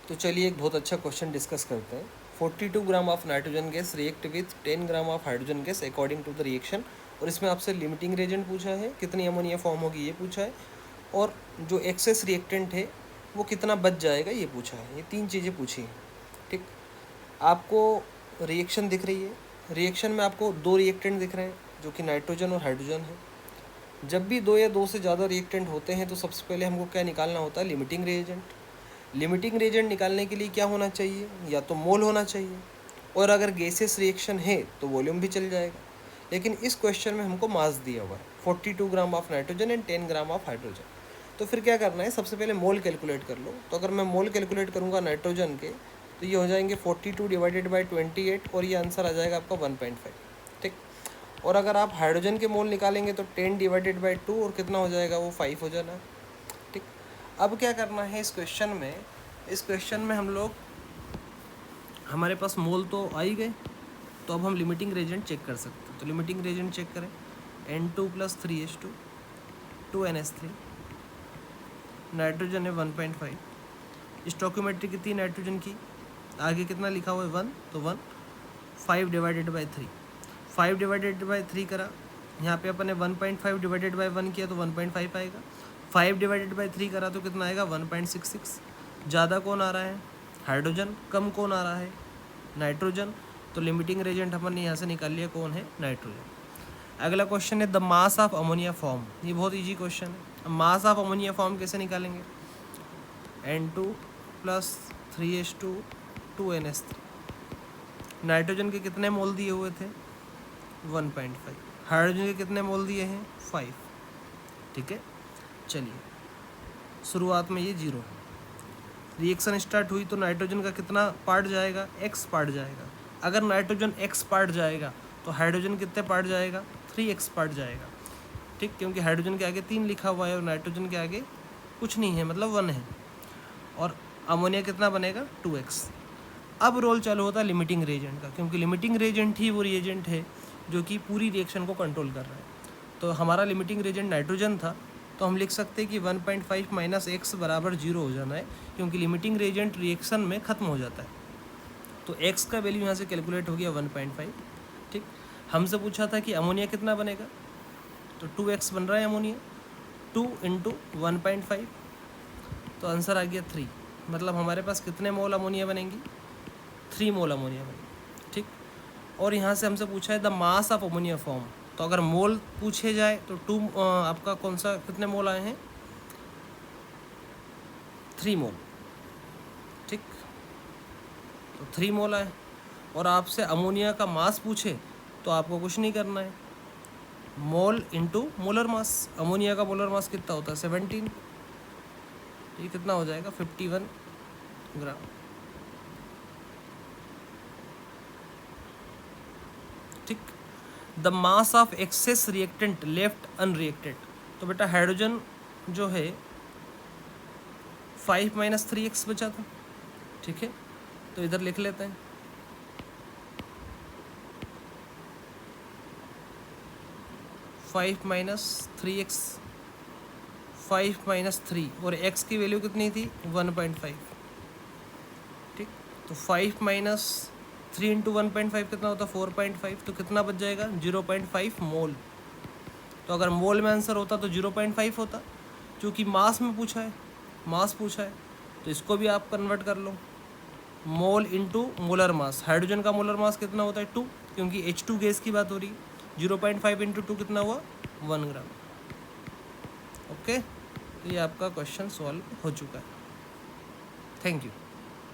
तो चलिए एक बहुत अच्छा क्वेश्चन डिस्कस करते हैं। 42 gram of nitrogen gas react with 10 gram of hydrogen gas according to the reaction. और इसमें आपसे लिमिटिंग रिएजेंट पूछा है, कितनी अमोनिया फॉर्म होगी ये पूछा है, और जो एक्सेस रिएक्टेंट है वो कितना बच जाएगा ये पूछा है। ये तीन चीज़ें पूछी हैं। ठीक, आपको रिएक्शन दिख रही है। रिएक्शन में आपको दो रिएक्टेंट दिख रहे हैं जो कि नाइट्रोजन और हाइड्रोजन है। जब भी दो या दो से ज़्यादा रिएक्टेंट होते हैं तो सबसे पहले हमको क्या निकालना होता है? Limiting reagent. लिमिटिंग रिएजेंट निकालने के लिए क्या होना चाहिए? या तो मोल होना चाहिए, और अगर गैसेस रिएक्शन है तो वॉल्यूम भी चल जाएगा। लेकिन इस क्वेश्चन में हमको मास दिया हुआ है 42 gram of nitrogen and 10 gram of hydrogen. तो फिर क्या करना है? सबसे पहले मोल कैलकुलेट कर लो। तो अगर मैं मोल कैलकुलेट करूँगा नाइट्रोजन के, तो ये हो जाएंगे 42 डिवाइडेड बाई 28, और ये आंसर आ जाएगा आपका 1.5। ठीक, और अगर आप हाइड्रोजन के मोल निकालेंगे तो 10 डिवाइडेड बाई 2, और कितना हो जाएगा? वो 5 हो जाना। ठीक, अब क्या करना है इस क्वेश्चन में? इस क्वेश्चन में हम लोग, हमारे पास मोल तो आ ही गए, तो अब हम लिमिटिंग रेजेंट चेक कर सकते हैं। तो लिमिटिंग रेजेंट चेक करें। N2 + 3H2 2NH3, नाइट्रोजन है 1.5। स्टोकियोमेट्री कितनी नाइट्रोजन की? आगे कितना लिखा हुआ है? 1, तो 1। 5 डिवाइडेड बाई 3, 5 डिवाइडेड बाई 3 करा, यहाँ पे अपन ने 1.5 डिवाइडेड बाई 1 किया तो 1.5 आएगा। 5 डिवाइडेड बाई 3 करा तो कितना आएगा? 1.66। ज़्यादा कौन आ रहा है? हाइड्रोजन। कम कौन आ रहा है? नाइट्रोजन। तो लिमिटिंग रेजेंट अपन ने यहाँ से निकाल लिया, कौन है? नाइट्रोजन। अगला क्वेश्चन है the mass of ammonia form. ये बहुत ईजी क्वेश्चन है। मास ऑफ अमोनिया फॉर्म कैसे निकालेंगे? N2 + 3H2 2NH3। नाइट्रोजन के कितने मोल दिए हुए थे? 1.5। हाइड्रोजन के कितने मोल दिए हैं? 5। ठीक है, चलिए शुरुआत में ये 0 है। रिएक्शन स्टार्ट हुई तो नाइट्रोजन का कितना पार्ट जाएगा? x पार्ट जाएगा। अगर नाइट्रोजन x पार्ट जाएगा तो हाइड्रोजन कितने पार्ट जाएगा? 3x पार्ट जाएगा। ठीक, क्योंकि हाइड्रोजन के आगे 3 लिखा हुआ है और नाइट्रोजन के आगे कुछ नहीं है, मतलब 1 है। और अमोनिया कितना बनेगा? 2x। अब रोल चालू होता है लिमिटिंग रिएजेंट का, क्योंकि लिमिटिंग रिएजेंट ही वो रिएजेंट है जो कि पूरी रिएक्शन को कंट्रोल कर रहा है। तो हमारा लिमिटिंग रिएजेंट नाइट्रोजन था, तो हम लिख सकते हैं कि 1.5 - x बराबर 0 हो जाना है, क्योंकि लिमिटिंग रिएजेंट रिएक्शन में ख़त्म हो जाता है। तो x का वैल्यू यहाँ से कैलकुलेट हो गया 1.5। ठीक, हमसे पूछा था कि अमोनिया कितना बनेगा, तो 2x बन रहा है अमोनिया। 2 × 1.5, तो आंसर आ गया 3। मतलब हमारे पास कितने मोल अमोनिया बनेंगी? 3 मोल अमोनिया बनेगी। ठीक, और यहाँ से हमसे पूछा है the mass of ammonia form. तो अगर मोल पूछे जाए तो आपका कौन सा, कितने मोल आए हैं? 3 मोल। ठीक, तो 3 मोल आए। और आपसे अमोनिया का मास पूछे तो आपको कुछ नहीं करना है, मोल इंटू मोलर मास। अमोनिया का मोलर मास कितना होता है? 17। ये कितना हो जाएगा? 51 ग्राम। ठीक, the mass of excess reactant left unreacted. तो बेटा हाइड्रोजन जो है 5 - 3x बचा था। ठीक है, तो इधर लिख लेते हैं 5 - 3x, 5 - 3, और x की वैल्यू कितनी थी? 1.5। ठीक, तो 5 - 3 × 1.5 कितना होता? 4.5। तो कितना बच जाएगा? 0.5 मोल। तो अगर मोल में आंसर होता तो 0.5 होता, क्योंकि मास में पूछा है, मास पूछा है, तो इसको भी आप कन्वर्ट कर लो, mole into molar mass. Hydrogen का मोलर मास कितना होता है? 2, क्योंकि H2 गैस की बात हो रही है। 0.5 × 2 कितना हुआ? 1 ग्राम। ओके, तो ये आपका क्वेश्चन सॉल्व हो चुका है। Thank you.